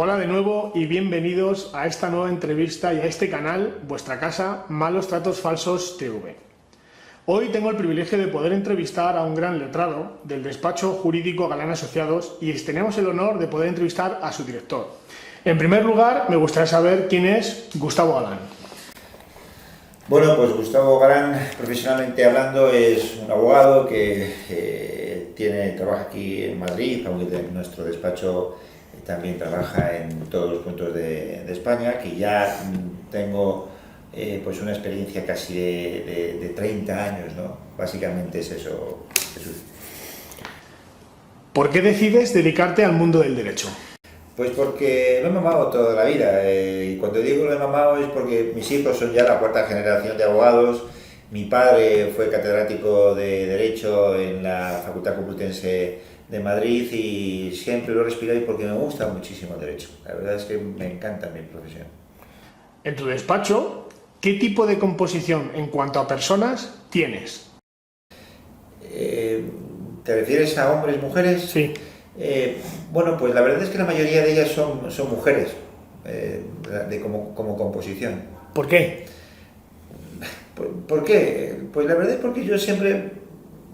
Hola de nuevo y bienvenidos a esta nueva entrevista y a este canal, vuestra casa, Malos Tratos Falsos TV. Hoy tengo el privilegio de poder entrevistar a un gran letrado del despacho jurídico Galán Asociados y tenemos el honor de poder entrevistar a su director. En primer lugar, me gustaría saber quién es Gustavo Galán. Bueno, pues Gustavo Galán, profesionalmente hablando, es un abogado que trabaja aquí en Madrid, aunque nuestro despacho también trabaja en todos los puntos de España, que ya tengo pues una experiencia casi de 30 años, ¿no? Básicamente es eso, Jesús. ¿Por qué decides dedicarte al mundo del derecho? Pues porque lo he mamado toda la vida, y cuando digo lo he mamado es porque mis hijos son ya la cuarta generación de abogados. Mi padre fue catedrático de Derecho en la Facultad Complutense de Madrid y siempre lo he respirado porque me gusta muchísimo el derecho. La verdad es que me encanta mi profesión. En tu despacho, ¿qué tipo de composición en cuanto a personas tienes? ¿Te refieres a hombres, mujeres? Sí. Bueno, pues la verdad es que la mayoría de ellas son mujeres, como composición. ¿Por qué? ¿Por qué? Pues la verdad es porque yo siempre,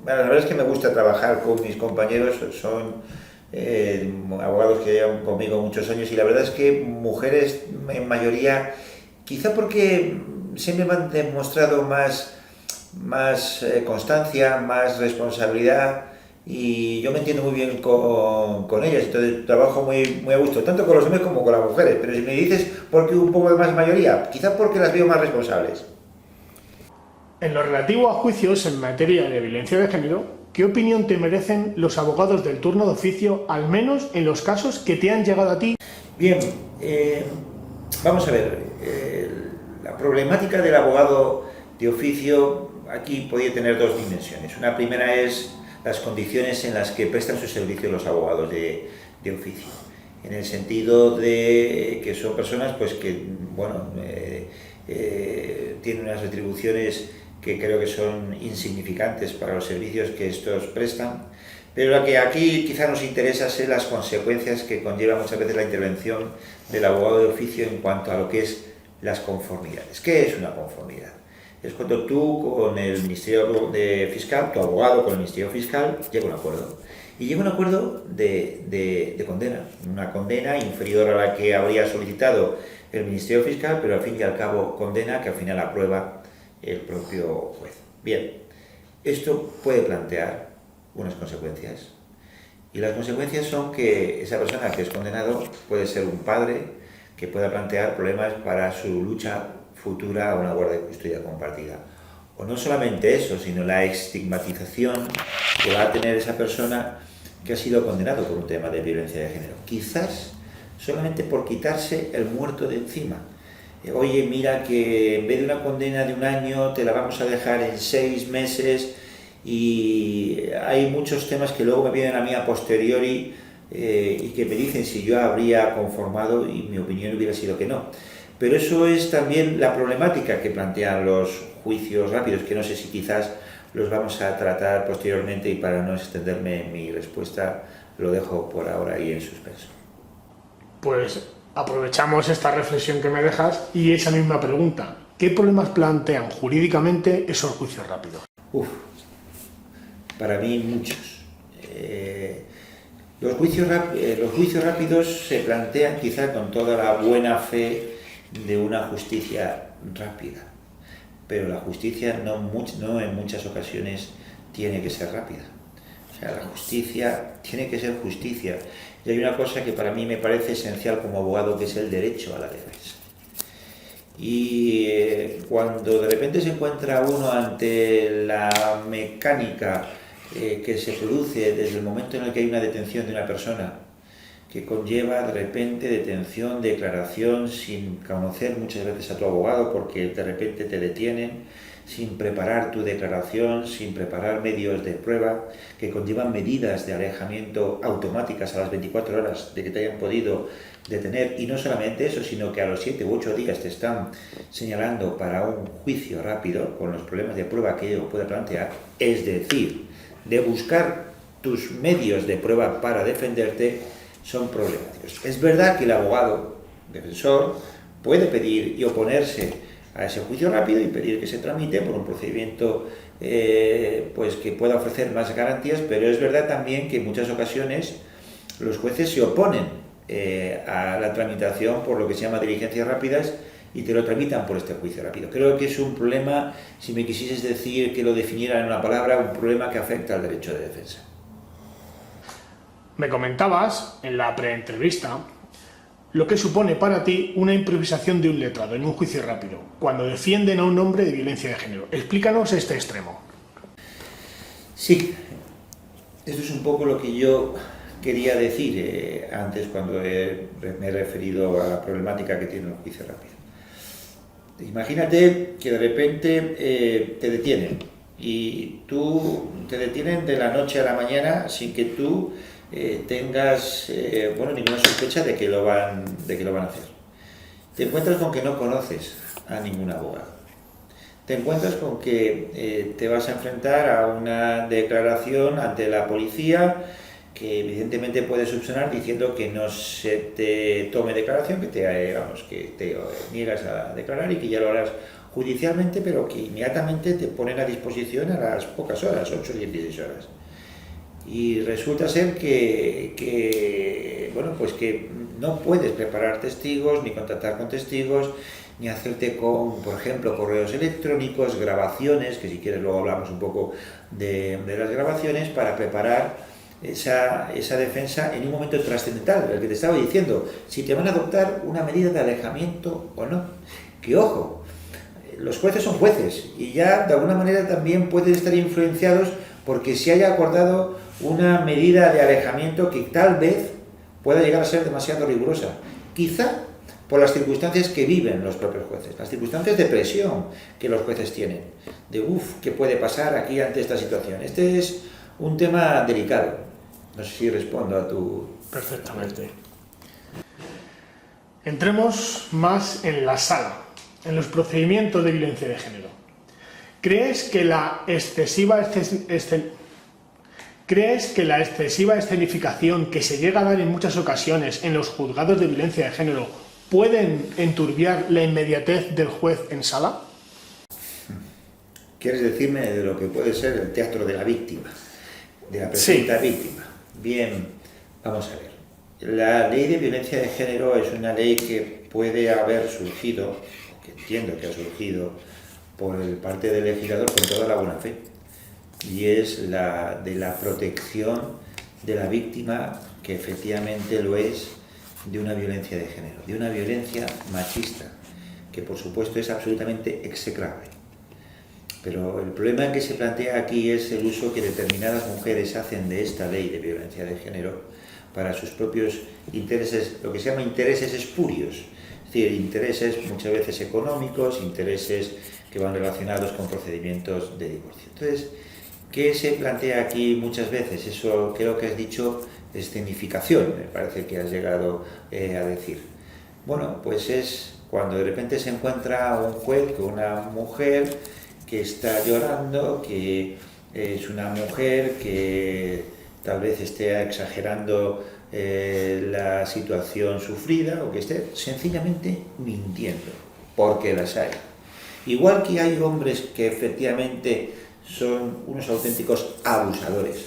la verdad es que me gusta trabajar con mis compañeros, son abogados que llevan conmigo muchos años y la verdad es que mujeres en mayoría, quizá porque siempre me han demostrado más constancia, más responsabilidad y yo me entiendo muy bien con ellas, entonces trabajo muy a gusto, tanto con los hombres como con las mujeres, pero si me dices por qué un poco de más mayoría, quizá porque las veo más responsables. En lo relativo a juicios en materia de violencia de género, ¿qué opinión te merecen los abogados del turno de oficio, al menos en los casos que te han llegado a ti? Bien, vamos a ver, la problemática del abogado de oficio aquí podría tener dos dimensiones. Una primera es las condiciones en las que prestan su servicio los abogados de oficio, en el sentido de que son personas pues que, bueno, tienen unas retribuciones que creo que son insignificantes para los servicios que estos prestan, pero lo que aquí quizá nos interesa es las consecuencias que conlleva muchas veces la intervención del abogado de oficio en cuanto a lo que es las conformidades. ¿Qué es una conformidad? Es cuando tú con el Ministerio Fiscal, tu abogado con el Ministerio Fiscal, llega a un acuerdo. Y llega a un acuerdo de condena, una condena inferior a la que habría solicitado el Ministerio Fiscal, pero al fin y al cabo condena que al final aprueba el propio juez. Bien, esto puede plantear unas consecuencias. Y las consecuencias son que esa persona que es condenado puede ser un padre que pueda plantear problemas para su lucha futura a una guardia de custodia compartida. O no solamente eso, sino la estigmatización que va a tener esa persona que ha sido condenado por un tema de violencia de género. Quizás solamente por quitarse el muerto de encima. Oye, mira que en vez de una condena de 1 año te la vamos a dejar en 6 meses y hay muchos temas que luego me vienen a mí a posteriori y que me dicen si yo habría conformado y mi opinión hubiera sido que no. Pero eso es también la problemática que plantean los juicios rápidos, que no sé si quizás los vamos a tratar posteriormente y para no extenderme en mi respuesta lo dejo por ahora ahí en suspenso. Pues aprovechamos esta reflexión que me dejas y esa misma pregunta. ¿Qué problemas plantean jurídicamente esos juicios rápidos? Para mí muchos. Los juicios rápidos se plantean quizá con toda la buena fe de una justicia rápida, pero la justicia no en muchas ocasiones tiene que ser rápida. O sea, la justicia tiene que ser justicia. Y hay una cosa que para mí me parece esencial como abogado, que es el derecho a la defensa. Y cuando de repente se encuentra uno ante la mecánica que se produce desde el momento en el que hay una detención de una persona, que conlleva de repente detención, declaración, sin conocer muchas veces a tu abogado, porque de repente te detienen, sin preparar tu declaración, sin preparar medios de prueba, que conllevan medidas de alejamiento automáticas a las 24 horas de que te hayan podido detener, y no solamente eso, sino que a los 7 u 8 días te están señalando para un juicio rápido, con los problemas de prueba que ello puede plantear, es decir, de buscar tus medios de prueba para defenderte, son problemáticos. Es verdad que el abogado defensor puede pedir y oponerse a ese juicio rápido y pedir que se tramite por un procedimiento pues que pueda ofrecer más garantías, pero es verdad también que en muchas ocasiones los jueces se oponen a la tramitación por lo que se llama diligencias rápidas y te lo tramitan por este juicio rápido. Creo que es un problema, si me quisieses decir que lo definiera en una palabra, un problema que afecta al derecho de defensa. Me comentabas en la preentrevista lo que supone para ti una improvisación de un letrado en un juicio rápido, cuando defienden a un hombre de violencia de género. Explícanos este extremo. Sí, esto es un poco lo que yo quería decir antes cuando me he referido a la problemática que tiene el juicio rápido. Imagínate que de repente te detienen y te detienen de la noche a la mañana sin que tú tengas ninguna sospecha de que lo van a hacer. Te encuentras con que no conoces a ningún abogado. Te encuentras con que te vas a enfrentar a una declaración ante la policía que evidentemente puede subsanar diciendo que no se te tome declaración, que te niegas a declarar y que ya lo harás judicialmente, pero que inmediatamente te ponen a disposición a las pocas horas, 8 o 16 horas. Y resulta ser que no puedes preparar testigos, ni contactar con testigos, ni hacerte con, por ejemplo, correos electrónicos, grabaciones, que si quieres luego hablamos un poco de las grabaciones, para preparar esa defensa en un momento trascendental, el que te estaba diciendo, si te van a adoptar una medida de alejamiento o no. Que ojo, los jueces son jueces y ya de alguna manera también pueden estar influenciados porque se haya acordado una medida de alejamiento que tal vez pueda llegar a ser demasiado rigurosa. Quizá por las circunstancias que viven los propios jueces, las circunstancias de presión que los jueces tienen, de ¿qué puede pasar aquí ante esta situación? Este es un tema delicado. No sé si respondo a tu... Perfectamente. Entremos más en la sala, en los procedimientos de violencia de género. ¿Crees que la excesiva escenificación que se llega a dar en muchas ocasiones en los juzgados de violencia de género pueden enturbiar la inmediatez del juez en sala? ¿Quieres decirme de lo que puede ser el teatro de la víctima, de la presunta víctima? Bien, vamos a ver. La ley de violencia de género es una ley que puede haber surgido, o que entiendo que ha surgido, por parte del legislador con toda la buena fe, y es la de la protección de la víctima, que efectivamente lo es, de una violencia de género, de una violencia machista, que por supuesto es absolutamente execrable. Pero el problema que se plantea aquí es el uso que determinadas mujeres hacen de esta ley de violencia de género para sus propios intereses, lo que se llama intereses espurios, es decir, intereses muchas veces económicos, intereses que van relacionados con procedimientos de divorcio. Entonces, ¿qué se plantea aquí muchas veces? Eso creo que has dicho, escenificación, me parece que has llegado a decir. Bueno, pues es cuando de repente se encuentra un juez con una mujer que está llorando, que es una mujer que tal vez esté exagerando la situación sufrida o que esté sencillamente mintiendo, porque las hay. Igual que hay hombres que efectivamente son unos auténticos abusadores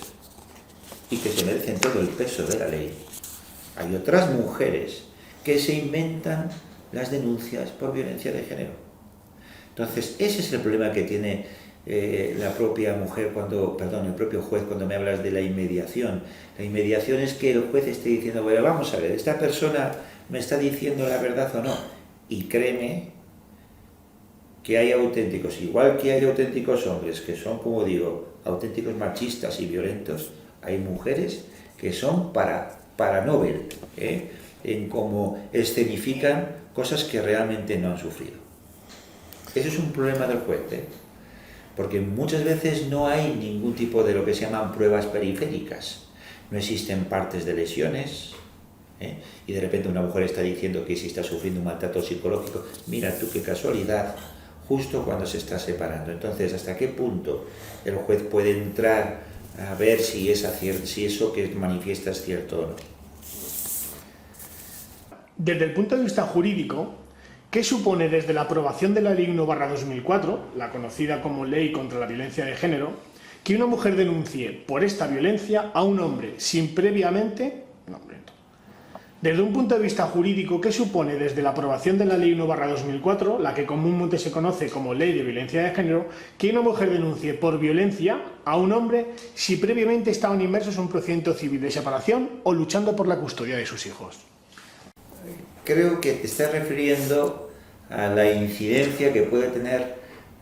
y que se merecen todo el peso de la ley, hay otras mujeres que se inventan las denuncias por violencia de género. Entonces, ese es el problema que tiene la propia mujer el propio juez cuando me hablas de la inmediación. La inmediación es que el juez esté diciendo, bueno, vamos a ver, ¿esta persona me está diciendo la verdad o no? Y créeme que hay auténticos, igual que hay auténticos hombres que son, como digo, auténticos machistas y violentos, hay mujeres que son para Nobel, en cómo escenifican cosas que realmente no han sufrido. Ese es un problema del juez, porque muchas veces no hay ningún tipo de lo que se llaman pruebas periféricas. No existen partes de lesiones, y de repente una mujer está diciendo que si está sufriendo un maltrato psicológico, mira tú qué casualidad, justo cuando se está separando. Entonces, ¿hasta qué punto el juez puede entrar a ver si eso que manifiesta es cierto o no? Desde el punto de vista jurídico, ¿qué supone desde la aprobación de la Ley 1/2004, la conocida como Ley contra la Violencia de Género, que una mujer denuncie por esta violencia a un hombre sin previamente... Desde un punto de vista jurídico, ¿qué supone desde la aprobación de la Ley 1/2004, la que comúnmente se conoce como Ley de Violencia de Género, que una mujer denuncie por violencia a un hombre si previamente estaban inmersos en un procedimiento civil de separación o luchando por la custodia de sus hijos? Creo que te estás refiriendo a la incidencia que puede tener,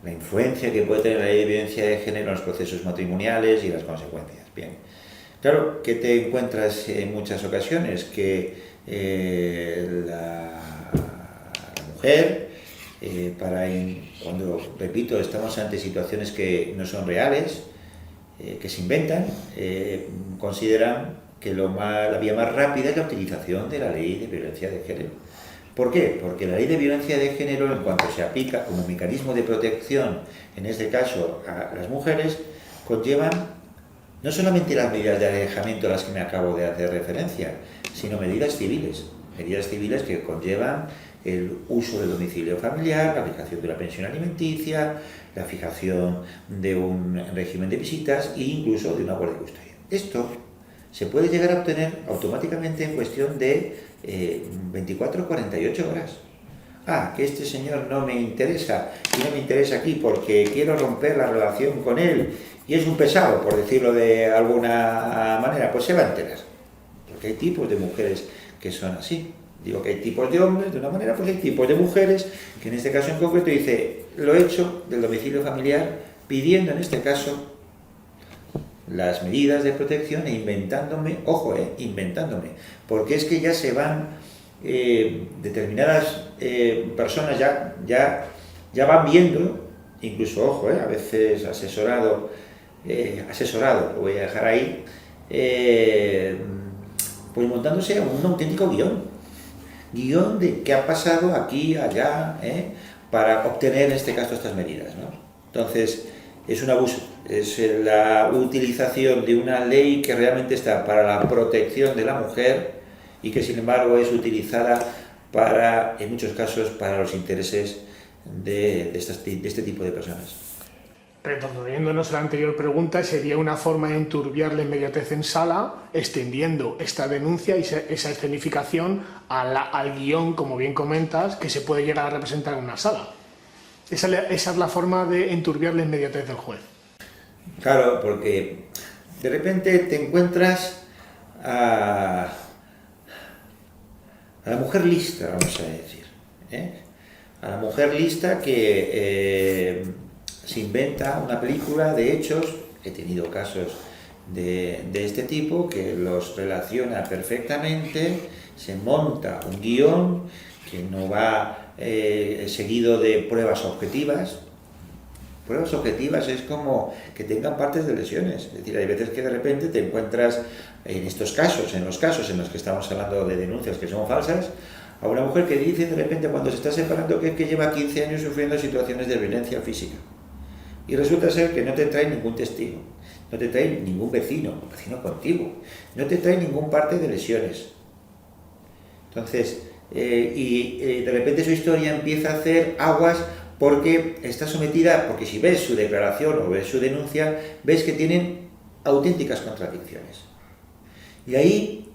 la influencia que puede tener la Ley de Violencia de Género en los procesos matrimoniales y las consecuencias. Bien, claro que te encuentras en muchas ocasiones que la mujer, cuando, repito, estamos ante situaciones que no son reales, que se inventan, consideran que la vía más rápida es la utilización de la Ley de Violencia de Género. ¿Por qué? Porque la Ley de Violencia de Género, en cuanto se aplica como mecanismo de protección, en este caso a las mujeres, conllevan no solamente las medidas de alejamiento a las que me acabo de hacer referencia, sino medidas civiles que conllevan el uso del domicilio familiar, la aplicación de la pensión alimenticia, la fijación de un régimen de visitas e incluso de una guardia de custodia. Esto se puede llegar a obtener automáticamente en cuestión de 24 o 48 horas. Que este señor no me interesa, y no me interesa aquí porque quiero romper la relación con él, y es un pesado, por decirlo de alguna manera, pues se va a enterar. Porque hay tipos de mujeres que son así. Digo que hay tipos de hombres de una manera, pues hay tipos de mujeres que en este caso en concreto dice, lo he hecho del domicilio familiar, pidiendo en este caso las medidas de protección e inventándome, inventándome, porque es que ya se van determinadas personas ya van viendo, incluso, a veces asesorado, lo voy a dejar ahí, pues montándose un auténtico guión de qué ha pasado aquí, allá, para obtener en este caso estas medidas, ¿no? Entonces, es un abuso, es la utilización de una ley que realmente está para la protección de la mujer y que sin embargo es utilizada en muchos casos, para los intereses de este tipo de personas. Retornándonos a la anterior pregunta, sería una forma de enturbiar la inmediatez en sala, extendiendo esta denuncia y esa escenificación al guión, como bien comentas, que se puede llegar a representar en una sala. Esa es la forma de enturbiar la inmediatez del juez. Claro, porque de repente te encuentras a la mujer lista, vamos a decir, a la mujer lista que se inventa una película de hechos. He tenido casos de este tipo que los relaciona perfectamente, se monta un guión que no va seguido de pruebas objetivas. Pruebas objetivas es como que tengan partes de lesiones. Es decir, hay veces que de repente te encuentras en los casos en los que estamos hablando de denuncias que son falsas, a una mujer que dice de repente cuando se está separando que lleva 15 años sufriendo situaciones de violencia física. Y resulta ser que no te trae ningún testigo, no te trae ningún vecino contigo, no te trae ningún parte de lesiones. Entonces, de repente su historia empieza a hacer aguas porque está sometida, porque si ves su declaración o ves su denuncia, ves que tienen auténticas contradicciones. Y ahí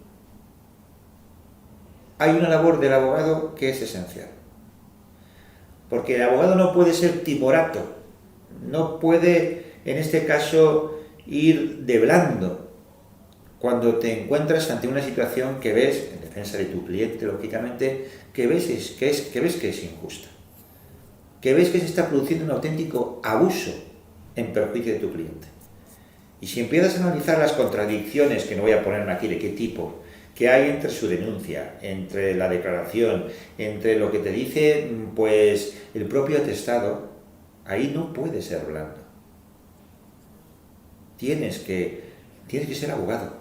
hay una labor del abogado que es esencial. Porque el abogado no puede ser timorato, no puede, en este caso, ir de blando cuando te encuentras ante una situación que ves, en defensa de tu cliente, lógicamente, que ves que es injusta, que ves que se está produciendo un auténtico abuso en perjuicio de tu cliente. Y si empiezas a analizar las contradicciones, que no voy a ponerme aquí de qué tipo, que hay entre su denuncia, entre la declaración, entre lo que te dice pues el propio atestado, ahí no puedes ser blando. Tienes que ser abogado,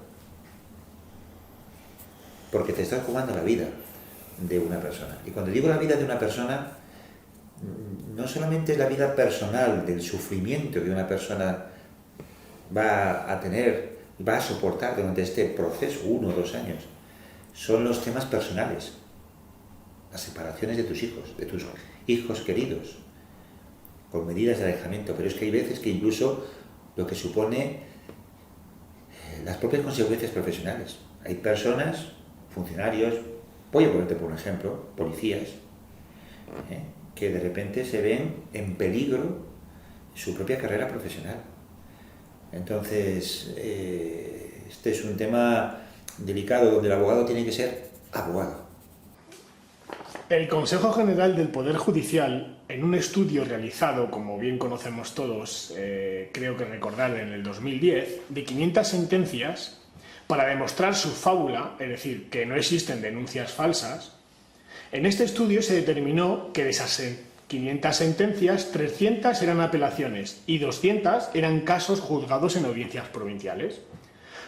porque te estás jugando la vida de una persona. Y cuando digo la vida de una persona, no solamente es la vida personal, del sufrimiento que una persona va a tener, va a soportar durante este proceso, 1 o 2 años, son los temas personales, las separaciones de tus hijos queridos, con medidas de alejamiento, pero es que hay veces que incluso lo que supone las propias consecuencias profesionales. Hay personas, funcionarios, voy a ponerte por un ejemplo, policías, que de repente se ven en peligro su propia carrera profesional. Entonces, este es un tema delicado donde el abogado tiene que ser abogado. El Consejo General del Poder Judicial, en un estudio realizado, como bien conocemos todos, creo que recordar en el 2010, de 500 sentencias, para demostrar su fábula, es decir, que no existen denuncias falsas, en este estudio se determinó que de esas 500 sentencias, 300 eran apelaciones y 200 eran casos juzgados en audiencias provinciales.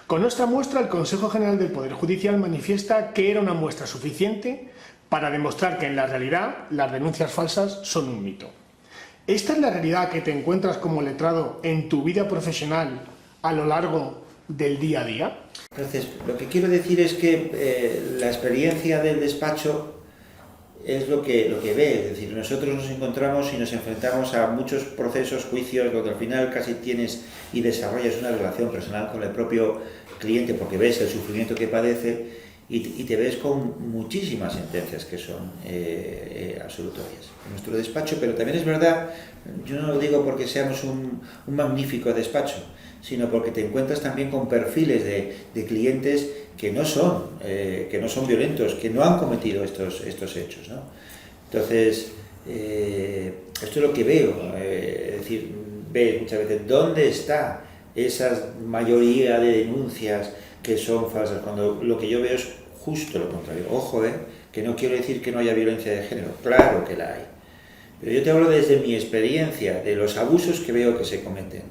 Con nuestra muestra, el Consejo General del Poder Judicial manifiesta que era una muestra suficiente para demostrar que en la realidad las denuncias falsas son un mito. ¿Esta es la realidad que te encuentras como letrado en tu vida profesional a lo largo del día a día? Entonces, lo que quiero decir es que la experiencia del despacho es lo que ve, es decir, nosotros nos encontramos y nos enfrentamos a muchos procesos, juicios, donde al final casi tienes y desarrollas una relación personal con el propio cliente porque ves el sufrimiento que padece y te ves con muchísimas sentencias que son absolutorias en nuestro despacho, pero también es verdad, yo no lo digo porque seamos un magnífico despacho, sino porque te encuentras también con perfiles de clientes que no son violentos, que no han cometido estos hechos, ¿no? Entonces, esto es lo que veo, es decir, ves muchas veces dónde está esa mayoría de denuncias que son falsas, cuando lo que yo veo es justo lo contrario. Ojo, que no quiero decir que no haya violencia de género, claro que la hay, pero yo te hablo desde mi experiencia, de los abusos que veo que se cometen,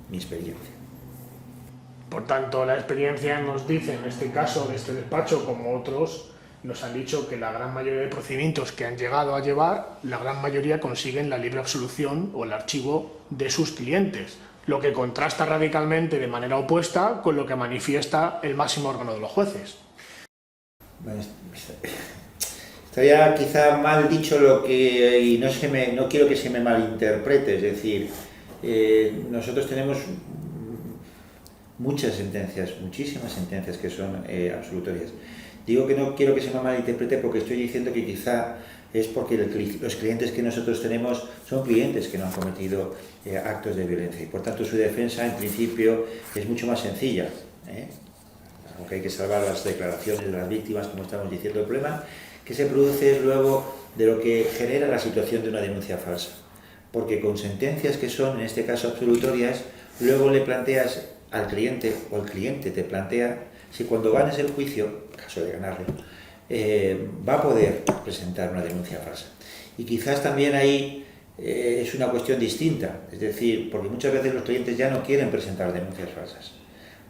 mi experiencia. Por tanto, la experiencia nos dice, en este caso de este despacho como otros, nos han dicho que la gran mayoría de procedimientos que han llegado a llevar, la gran mayoría consiguen la libre absolución o el archivo de sus clientes, lo que contrasta radicalmente de manera opuesta con lo que manifiesta el máximo órgano de los jueces. Bueno, estaría quizá mal dicho lo que, y no quiero que se me malinterprete, es decir, nosotros tenemos muchas sentencias, muchísimas sentencias que son absolutorias. Digo que no quiero que se me malinterprete porque estoy diciendo que quizá es porque los clientes que nosotros tenemos son clientes que no han cometido actos de violencia y por tanto su defensa en principio es mucho más sencilla, aunque hay que salvar las declaraciones de las víctimas, como estamos diciendo. El problema que se produce es luego de lo que genera la situación de una denuncia falsa, porque con sentencias que son en este caso absolutorias, luego le planteas al cliente o el cliente te plantea si cuando ganes el juicio, en caso de ganarlo, va a poder presentar una denuncia falsa. Y quizás también ahí es una cuestión distinta, es decir, porque muchas veces los clientes ya no quieren presentar denuncias falsas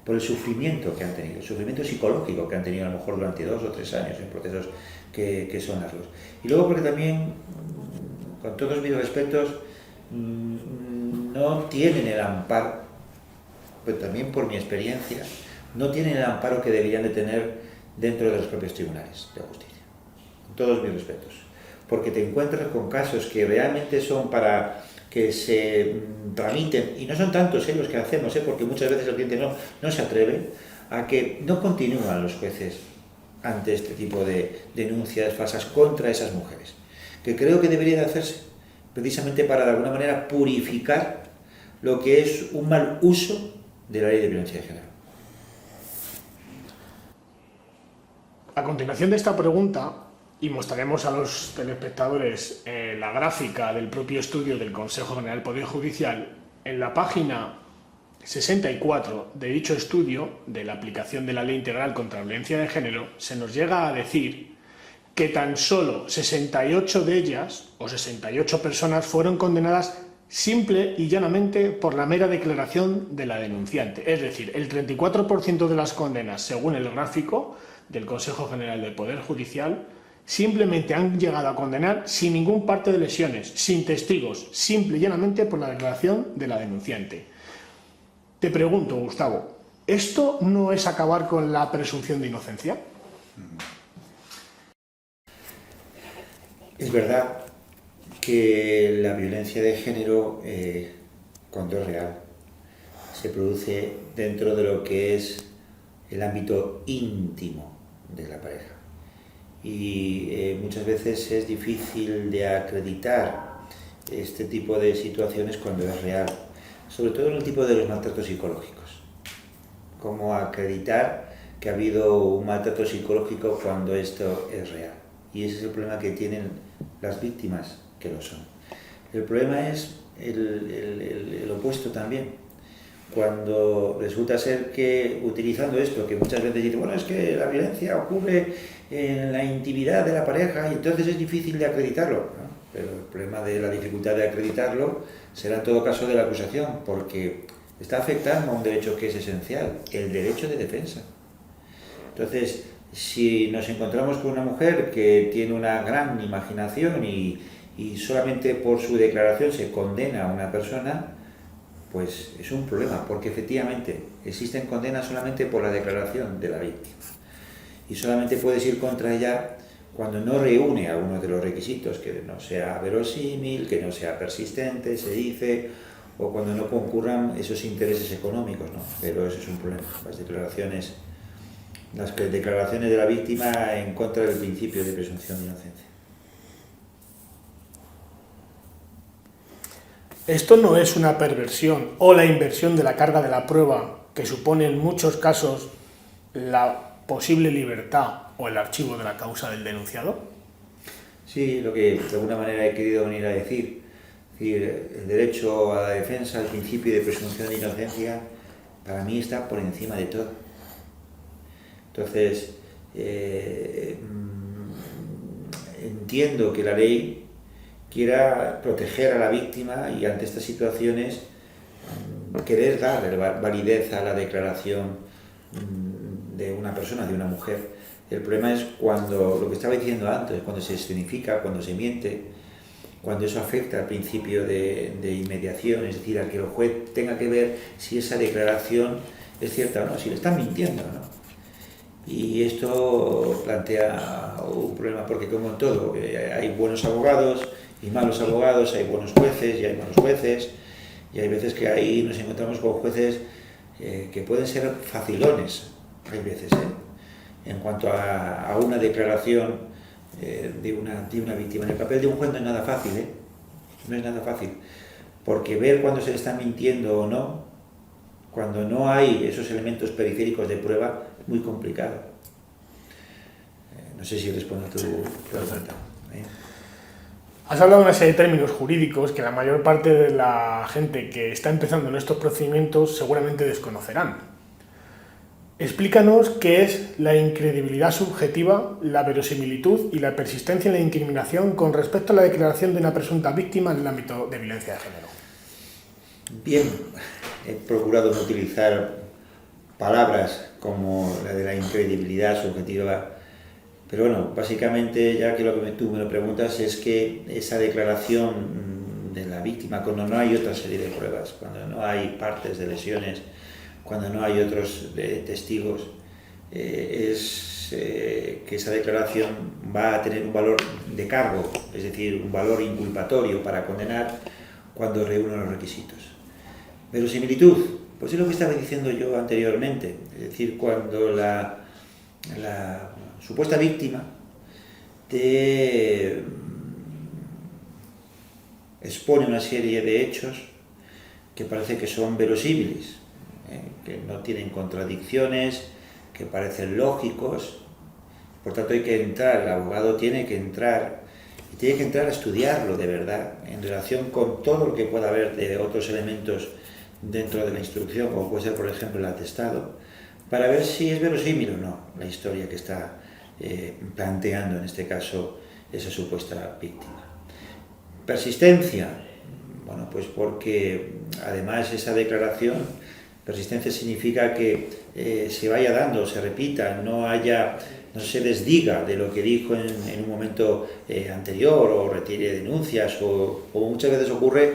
por el sufrimiento que han tenido, el sufrimiento psicológico que han tenido a lo mejor durante 2 o 3 años en procesos que son largos. Y luego porque también, con todos mis respetos, no tienen el amparo, pero también por mi experiencia, no tienen el amparo que deberían de tener dentro de los propios tribunales de justicia. Con todos mis respetos. Porque te encuentras con casos que realmente son para que se tramiten, y no son tantos los que hacemos, porque muchas veces el cliente no se atreve, a que no continúan los jueces ante este tipo de denuncias falsas contra esas mujeres, que creo que debería de hacerse precisamente para de alguna manera purificar lo que es un mal uso de la ley de violencia de género. A continuación de esta pregunta, y mostraremos a los telespectadores la gráfica del propio estudio del Consejo General del Poder Judicial, en la página 64 de dicho estudio de la aplicación de la Ley Integral contra la Violencia de Género, se nos llega a decir que tan solo 68 de ellas, o 68 personas, fueron condenadas simple y llanamente por la mera declaración de la denunciante. Es decir, el 34% de las condenas, según el gráfico del Consejo General del Poder Judicial, simplemente han llegado a condenar sin ningún parte de lesiones, sin testigos, simple y llanamente por la declaración de la denunciante. Te pregunto, Gustavo, ¿esto no es acabar con la presunción de inocencia? Es verdad que la violencia de género, cuando es real, se produce dentro de lo que es el ámbito íntimo de la pareja. Y muchas veces es difícil de acreditar este tipo de situaciones cuando es real, sobre todo en el tipo de los maltratos psicológicos. Cómo acreditar que ha habido un maltrato psicológico cuando esto es real. Y ese es el problema que tienen las víctimas, que lo son. El problema es el opuesto también. Cuando resulta ser que, utilizando esto, que muchas veces dicen, bueno, es que la violencia ocurre en la intimidad de la pareja y entonces es difícil de acreditarlo, ¿no? Pero el problema de la dificultad de acreditarlo será en todo caso de la acusación, porque está afectando a un derecho que es esencial, el derecho de defensa. Entonces, si nos encontramos con una mujer que tiene una gran imaginación y solamente por su declaración se condena a una persona, pues es un problema, porque efectivamente existen condenas solamente por la declaración de la víctima. Y solamente puedes ir contra ella cuando no reúne algunos de los requisitos, que no sea verosímil, que no sea persistente, se dice, o cuando no concurran esos intereses económicos, ¿no? Pero eso es un problema, las declaraciones de la víctima en contra del principio de presunción de inocencia. ¿Esto no es una perversión o la inversión de la carga de la prueba que supone en muchos casos la posible libertad o el archivo de la causa del denunciado? Sí, lo que de alguna manera he querido venir a decir. Es decir, el derecho a la defensa, el principio de presunción de inocencia, para mí está por encima de todo. Entonces, entiendo que la ley quiera proteger a la víctima y ante estas situaciones querer dar validez a la declaración de una persona, de una mujer. El problema es cuando, lo que estaba diciendo antes, cuando se escenifica, cuando se miente, cuando eso afecta al principio de inmediación, es decir, a que el juez tenga que ver si esa declaración es cierta o no, si le están mintiendo o no. Y esto plantea un problema, porque como en todo, hay buenos abogados y malos abogados, hay buenos jueces y hay malos jueces, y hay veces que ahí nos encontramos con jueces que pueden ser facilones, hay veces, en cuanto a una declaración de una víctima. En el papel de un juez no es nada fácil, no es nada fácil, porque ver cuando se le está mintiendo o no, cuando no hay esos elementos periféricos de prueba, es muy complicado. No sé si respondo a tu pregunta. Has hablado de una serie de términos jurídicos que la mayor parte de la gente que está empezando en estos procedimientos seguramente desconocerán. Explícanos qué es la incredibilidad subjetiva, la verosimilitud y la persistencia en la incriminación con respecto a la declaración de una presunta víctima en el ámbito de violencia de género. Bien, he procurado no utilizar palabras como la de la incredibilidad subjetiva, pero bueno, básicamente, ya que lo que tú me lo preguntas, es que esa declaración de la víctima, cuando no hay otra serie de pruebas, cuando no hay partes de lesiones, cuando no hay otros testigos, es que esa declaración va a tener un valor de cargo, es decir, un valor inculpatorio para condenar cuando reúne los requisitos. Verosimilitud, pues es lo que estaba diciendo yo anteriormente, es decir, cuando la supuesta víctima te expone una serie de hechos que parece que son verosímiles, que no tienen contradicciones, que parecen lógicos. Por tanto hay que entrar, el abogado tiene que entrar, y tiene que entrar a estudiarlo de verdad, en relación con todo lo que pueda haber de otros elementos dentro de la instrucción, como puede ser por ejemplo el atestado, para ver si es verosímil o no la historia que está planteando en este caso esa supuesta víctima. Persistencia, bueno, pues porque además esa declaración, persistencia significa que se vaya dando, se repita, no se desdiga de lo que dijo en un momento anterior, o retire denuncias, o muchas veces ocurre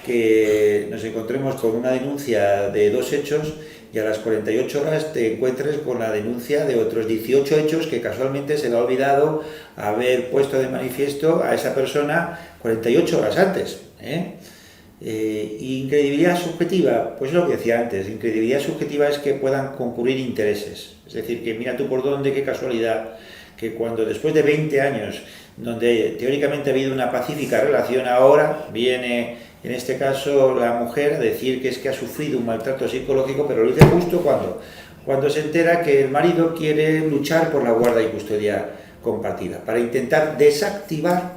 que nos encontremos con una denuncia de dos hechos y a las 48 horas te encuentres con la denuncia de otros 18 hechos que casualmente se le ha olvidado haber puesto de manifiesto a esa persona 48 horas antes. Incredibilidad subjetiva, pues es lo que decía antes, incredibilidad subjetiva es que puedan concurrir intereses, es decir, que mira tú por dónde, qué casualidad, que cuando después de 20 años, donde teóricamente ha habido una pacífica relación, ahora viene, en este caso, la mujer a decir que es que ha sufrido un maltrato psicológico, pero lo dice justo cuando se entera que el marido quiere luchar por la guarda y custodia compartida, para intentar desactivar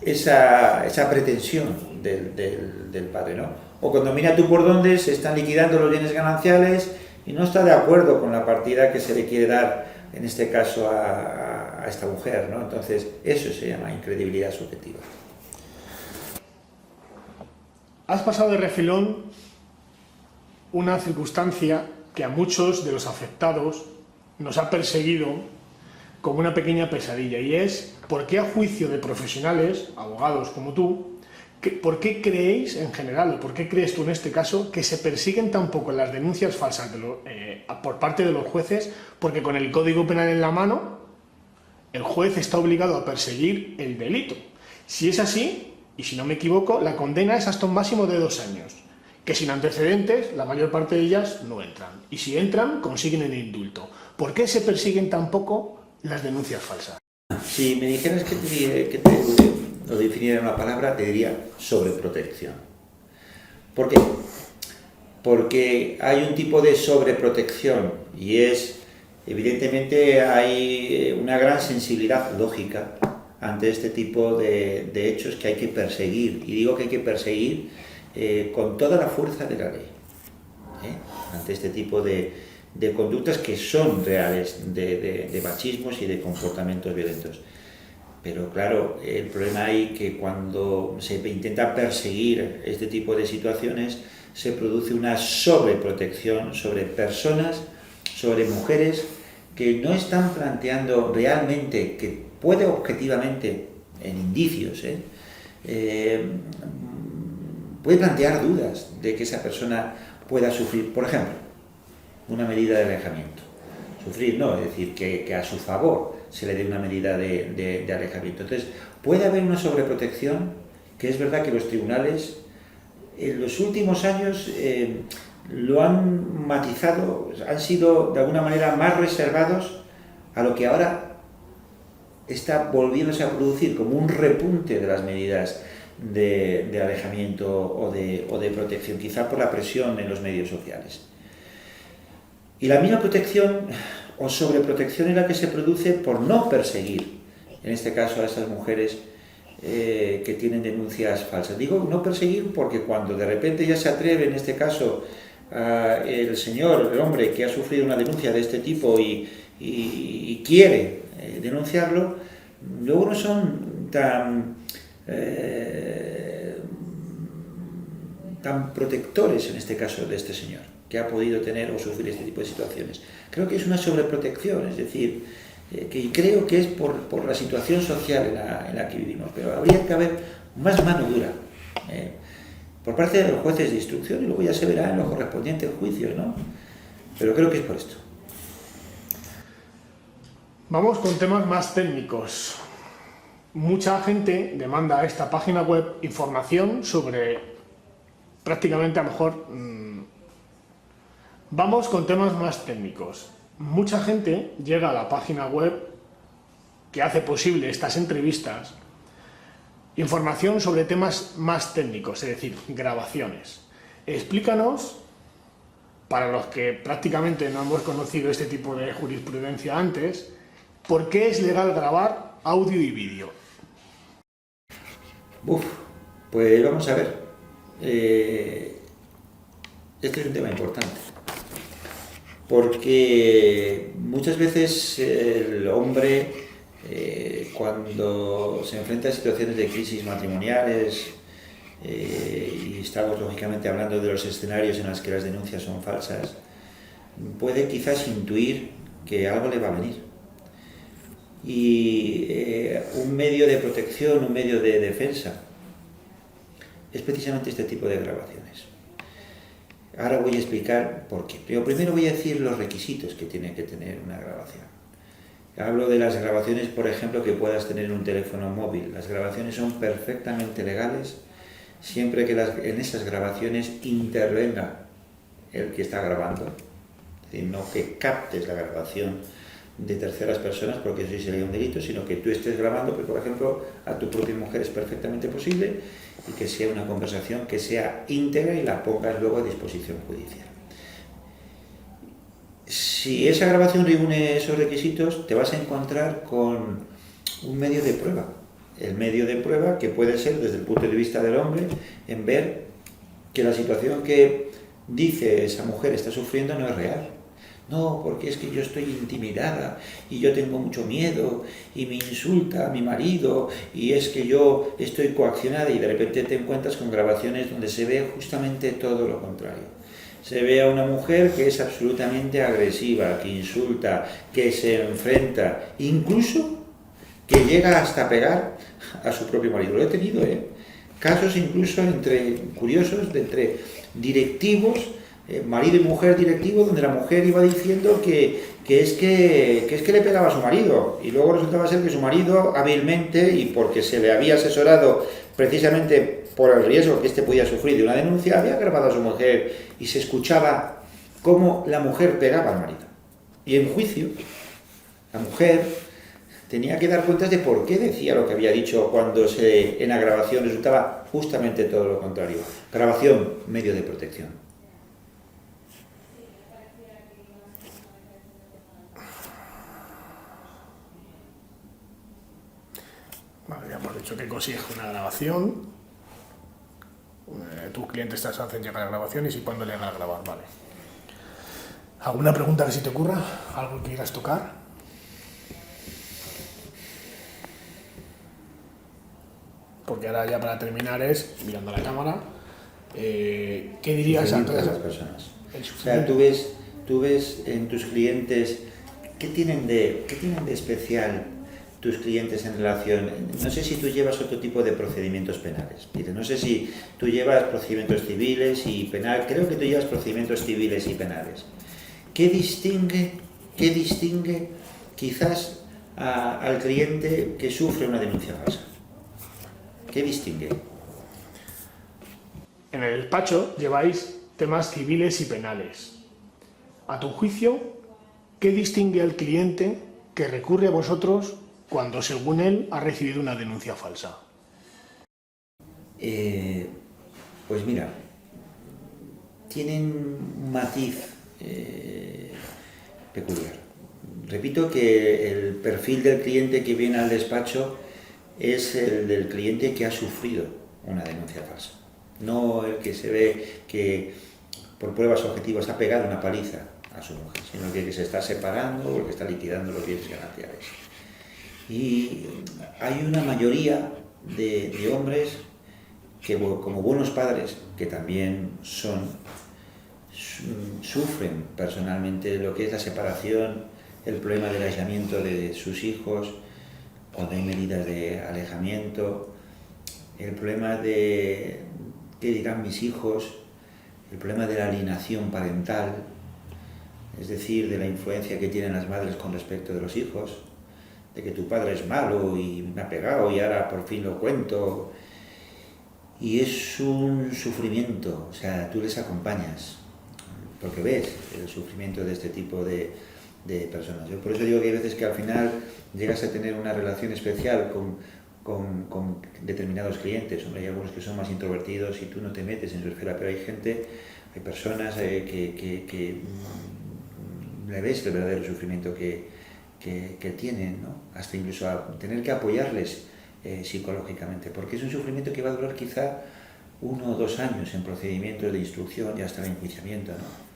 esa pretensión del padre, ¿no? O cuando mira tú por dónde se están liquidando los bienes gananciales y no está de acuerdo con la partida que se le quiere dar, en este caso, a esta mujer, ¿no? Entonces, eso se llama incredibilidad subjetiva. Has pasado de refilón una circunstancia que a muchos de los afectados nos ha perseguido como una pequeña pesadilla, y es por qué, a juicio de profesionales, abogados como tú, ¿por qué creéis en general, o por qué crees tú en este caso, que se persiguen tan poco las denuncias falsas por parte de los jueces? Porque con el Código Penal en la mano, el juez está obligado a perseguir el delito. Si es así, y si no me equivoco, la condena es hasta un máximo de 2 años, que sin antecedentes, la mayor parte de ellas no entran. Y si entran, consiguen el indulto. ¿Por qué se persiguen tan poco las denuncias falsas? Si me dijeras que lo definiera en una palabra, te diría sobreprotección. ¿Por qué? Porque hay un tipo de sobreprotección y es, evidentemente, hay una gran sensibilidad lógica ante este tipo de hechos que hay que perseguir. Y digo que hay que perseguir con toda la fuerza de la ley. Ante este tipo de conductas que son reales, de machismos y de comportamientos violentos. Pero claro, el problema hay que cuando se intenta perseguir este tipo de situaciones, se produce una sobreprotección sobre personas, sobre mujeres, que no están planteando realmente, que puede objetivamente, en indicios, puede plantear dudas de que esa persona pueda sufrir, por ejemplo, una medida de alejamiento. Sufrir no, es decir, que a su favor se le dé una medida de alejamiento. Entonces, puede haber una sobreprotección, que es verdad que los tribunales en los últimos años lo han matizado, han sido de alguna manera más reservados a lo que ahora está volviéndose a producir como un repunte de las medidas de alejamiento o de protección, quizá por la presión en los medios sociales. Y la misma protección o sobreprotección es la que se produce por no perseguir, en este caso, a esas mujeres que tienen denuncias falsas. Digo no perseguir porque cuando de repente ya se atreve, en este caso, el hombre que ha sufrido una denuncia de este tipo y quiere denunciarlo, luego no son tan protectores, en este caso, de este señor, que ha podido tener o sufrir este tipo de situaciones. Creo que es una sobreprotección, es decir, que creo que es por la situación social en la que vivimos, pero habría que haber más mano dura por parte de los jueces de instrucción y luego ya se verá en los correspondientes juicios, ¿no? Pero creo que es por esto. Vamos con temas más técnicos. Mucha gente demanda a esta página web información sobre prácticamente, a lo mejor, vamos con temas más técnicos. Mucha gente llega a la página web que hace posible estas entrevistas, información sobre temas más técnicos, es decir, grabaciones. Explícanos, para los que prácticamente no hemos conocido este tipo de jurisprudencia antes, ¿por qué es legal grabar audio y vídeo? Pues vamos a ver. Este es un tema importante. Porque muchas veces el hombre, cuando se enfrenta a situaciones de crisis matrimoniales, y estamos lógicamente hablando de los escenarios en los que las denuncias son falsas, puede quizás intuir que algo le va a venir. Y un medio de protección, un medio de defensa, es precisamente este tipo de grabaciones. Ahora voy a explicar por qué. Pero primero voy a decir los requisitos que tiene que tener una grabación. Hablo de las grabaciones, por ejemplo, que puedas tener en un teléfono móvil. Las grabaciones son perfectamente legales siempre que en esas grabaciones intervenga el que está grabando. Es decir, no que captes la grabación de terceras personas, porque eso sí sería un delito, sino que tú estés grabando, pero por ejemplo, a tu propia mujer es perfectamente posible, y que sea una conversación que sea íntegra y la pongas luego a disposición judicial. Si esa grabación reúne esos requisitos, te vas a encontrar con un medio de prueba. El medio de prueba que puede ser, desde el punto de vista del hombre, en ver que la situación que dice esa mujer está sufriendo no es real. No, porque es que yo estoy intimidada y yo tengo mucho miedo y me insulta a mi marido y es que yo estoy coaccionada, y de repente te encuentras con grabaciones donde se ve justamente todo lo contrario. Se ve a una mujer que es absolutamente agresiva, que insulta, que se enfrenta, incluso que llega hasta pegar a su propio marido. Lo he tenido, casos incluso curiosos entre directivos, marido y mujer directivos, donde la mujer iba diciendo que es que le pegaba a su marido, y luego resultaba ser que su marido hábilmente, y porque se le había asesorado precisamente por el riesgo que éste podía sufrir de una denuncia, había grabado a su mujer y se escuchaba cómo la mujer pegaba al marido. Y en juicio, la mujer tenía que dar cuentas de por qué decía lo que había dicho cuando en la grabación resultaba justamente todo lo contrario. Grabación, medio de protección. Vale, ya hemos dicho que consigues una grabación. Tus clientes te hacen llegar a grabaciones y cuándo le van a grabar, vale. ¿Alguna pregunta que se te ocurra? ¿Algo que quieras tocar? Porque ahora ya para terminar es, mirando a la cámara, ¿qué dirías a todas las personas? O sea, tú ves en tus clientes, ¿qué tienen de especial tus clientes en relación? No sé si tú llevas otro tipo de procedimientos penales. Mire, no sé si tú llevas procedimientos civiles y penales. Creo que tú llevas procedimientos civiles y penales. ¿Qué distingue quizás al cliente que sufre una denuncia falsa? ¿Qué distingue? En el despacho lleváis temas civiles y penales. A tu juicio, ¿qué distingue al cliente que recurre a vosotros cuando, según él, ha recibido una denuncia falsa? Pues mira, tienen un matiz peculiar. Repito que el perfil del cliente que viene al despacho es el del cliente que ha sufrido una denuncia falsa. No el que se ve que por pruebas objetivas ha pegado una paliza a su mujer, sino que se está separando o el que está liquidando los bienes gananciales. Y hay una mayoría de hombres que, como buenos padres, que también sufren personalmente lo que es la separación, el problema del aislamiento de sus hijos, cuando hay medidas de alejamiento, el problema de qué dirán mis hijos, el problema de la alienación parental, es decir, de la influencia que tienen las madres con respecto de los hijos, de que tu padre es malo y me ha pegado y ahora por fin lo cuento. Y es un sufrimiento, o sea, tú les acompañas, porque ves el sufrimiento de este tipo de personas. Yo por eso digo que hay veces que al final llegas a tener una relación especial con determinados clientes. Hombre, hay algunos que son más introvertidos y tú no te metes en su esfera, pero hay personas que le ves el verdadero sufrimiento que tienen, ¿no? Hasta incluso a tener que apoyarles psicológicamente, porque es un sufrimiento que va a durar quizá 1 o 2 años en procedimientos de instrucción y hasta el enjuiciamiento, ¿no?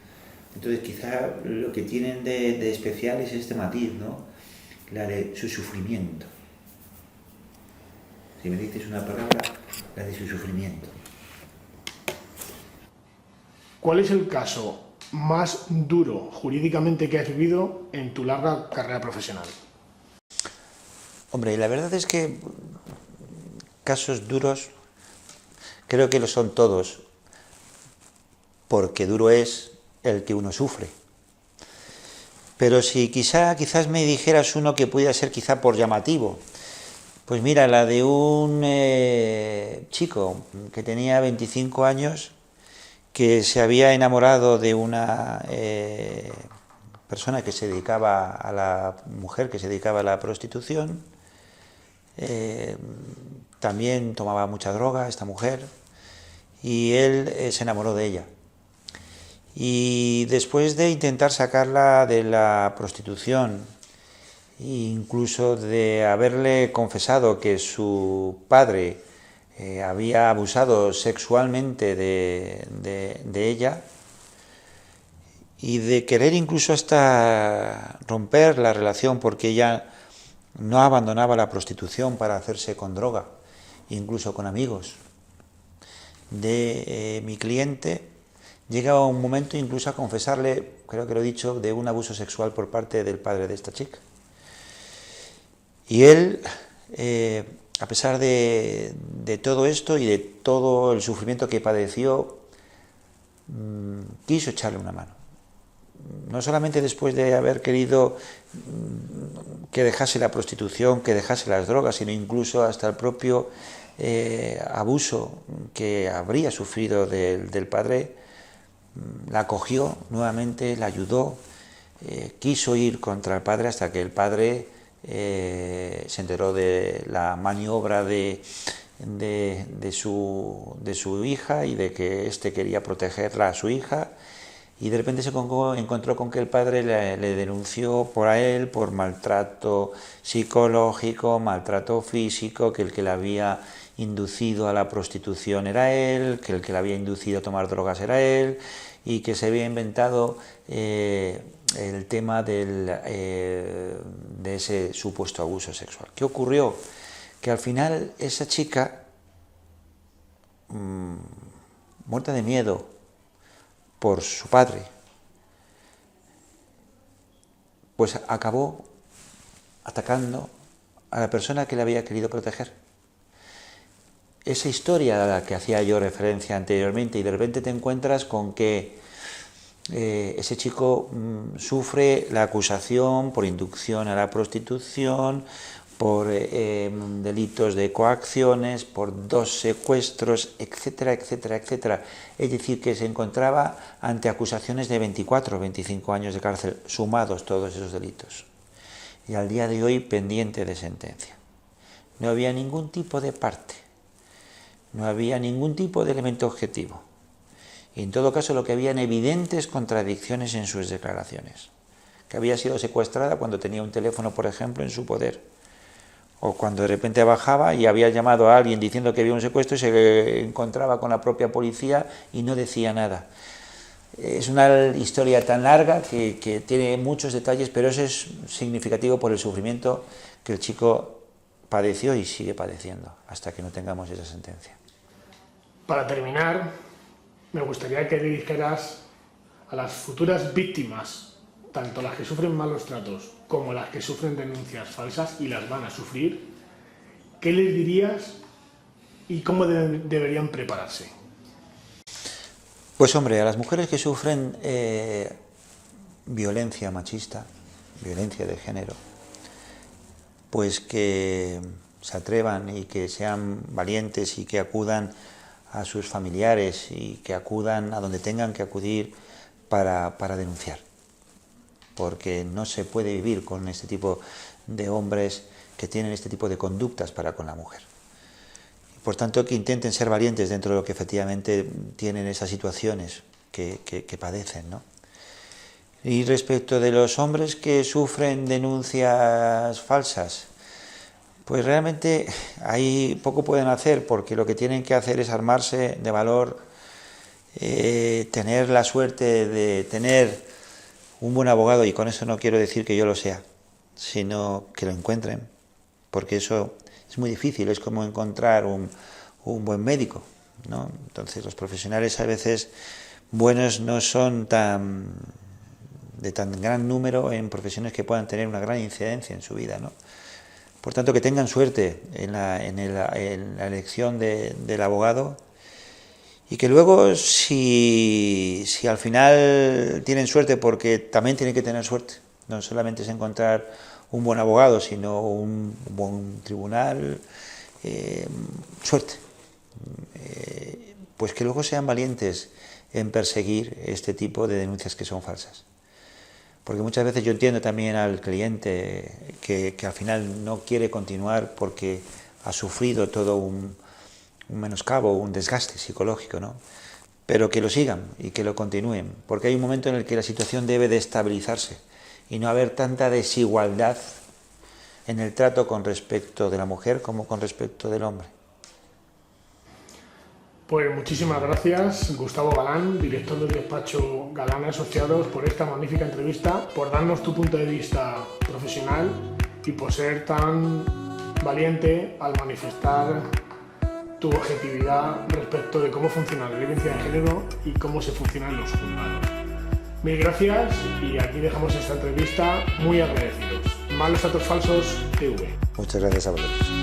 Entonces quizá lo que tienen de especial es este matiz, ¿no? La de su sufrimiento. Si me dices una palabra, la de su sufrimiento. ¿Cuál es el caso más duro jurídicamente que has vivido en tu larga carrera profesional? Hombre, la verdad es que casos duros creo que lo son todos, porque duro es el que uno sufre. Pero si quizás me dijeras uno que pudiera ser quizá por llamativo, pues mira, la de un chico que tenía 25 años, que se había enamorado de una persona que se dedicaba a la mujer, que se dedicaba a la prostitución. También tomaba mucha droga esta mujer, y él se enamoró de ella. Y después de intentar sacarla de la prostitución, incluso de haberle confesado que su padre había abusado sexualmente de ella, y de querer incluso hasta romper la relación porque ella no abandonaba la prostitución para hacerse con droga, incluso con amigos de mi cliente, llega un momento incluso a confesarle, creo que lo he dicho, de un abuso sexual por parte del padre de esta chica. Y él, a pesar de todo esto y de todo el sufrimiento que padeció, quiso echarle una mano. No solamente después de haber querido que dejase la prostitución, que dejase las drogas, sino incluso hasta el propio abuso que habría sufrido del padre, la acogió nuevamente, la ayudó, quiso ir contra el padre hasta que el padre se enteró de la maniobra de su hija y de que éste quería protegerla a su hija. Y de repente se encontró con que el padre le denunció por él por maltrato psicológico, maltrato físico, que el que le había inducido a la prostitución era él, que el que le había inducido a tomar drogas era él, y que se había inventado el tema de ese supuesto abuso sexual. ¿Qué ocurrió? Que al final esa chica, muerta de miedo por su padre, pues acabó atacando a la persona que le había querido proteger. Esa historia a la que hacía yo referencia anteriormente, y de repente te encuentras con que ese chico sufre la acusación por inducción a la prostitución, por delitos de coacciones, por 2 secuestros, etcétera, etcétera, etcétera. Es decir, que se encontraba ante acusaciones de 24 o 25 años de cárcel, sumados todos esos delitos. Y al día de hoy pendiente de sentencia. No había ningún tipo de parte, no había ningún tipo de elemento objetivo. Y en todo caso lo que habían evidentes contradicciones en sus declaraciones. Que había sido secuestrada cuando tenía un teléfono, por ejemplo, en su poder. O cuando de repente bajaba y había llamado a alguien diciendo que había un secuestro y se encontraba con la propia policía y no decía nada. Es una historia tan larga que tiene muchos detalles, pero eso es significativo por el sufrimiento que el chico padeció y sigue padeciendo hasta que no tengamos esa sentencia. Para terminar, me gustaría que le dijeras a las futuras víctimas, tanto las que sufren malos tratos como las que sufren denuncias falsas y las van a sufrir, ¿qué les dirías y cómo deberían prepararse? Pues hombre, a las mujeres que sufren violencia machista, violencia de género, pues que se atrevan y que sean valientes y que acudan a sus familiares y que acudan a donde tengan que acudir para denunciar. Porque no se puede vivir con este tipo de hombres que tienen este tipo de conductas para con la mujer. Por tanto, que intenten ser valientes dentro de lo que efectivamente tienen esas situaciones que padecen, ¿no? Y respecto de los hombres que sufren denuncias falsas, pues realmente ahí poco pueden hacer, porque lo que tienen que hacer es armarse de valor, tener la suerte de tener un buen abogado, y con eso no quiero decir que yo lo sea, sino que lo encuentren, porque eso es muy difícil, es como encontrar un buen médico, ¿no? Entonces los profesionales a veces buenos no son de tan gran número en profesiones que puedan tener una gran incidencia en su vida, ¿no? Por tanto, que tengan suerte en la elección del abogado Y que luego, si al final tienen suerte, porque también tienen que tener suerte, no solamente es encontrar un buen abogado, sino un buen tribunal, suerte, pues que luego sean valientes en perseguir este tipo de denuncias que son falsas. Porque muchas veces yo entiendo también al cliente que al final no quiere continuar porque ha sufrido todo un menoscabo, un desgaste psicológico, ¿no? Pero que lo sigan y que lo continúen, porque hay un momento en el que la situación debe de estabilizarse y no haber tanta desigualdad en el trato con respecto de la mujer como con respecto del hombre. Pues muchísimas gracias, Gustavo Galán, director del despacho Galán Asociados, por esta magnífica entrevista, por darnos tu punto de vista profesional y por ser tan valiente al manifestar tu objetividad respecto de cómo funciona la violencia de género y cómo se funciona en los juzgados. Mil gracias y aquí dejamos esta entrevista muy agradecidos. Malos Tratos Falsos TV. Muchas gracias a vosotros.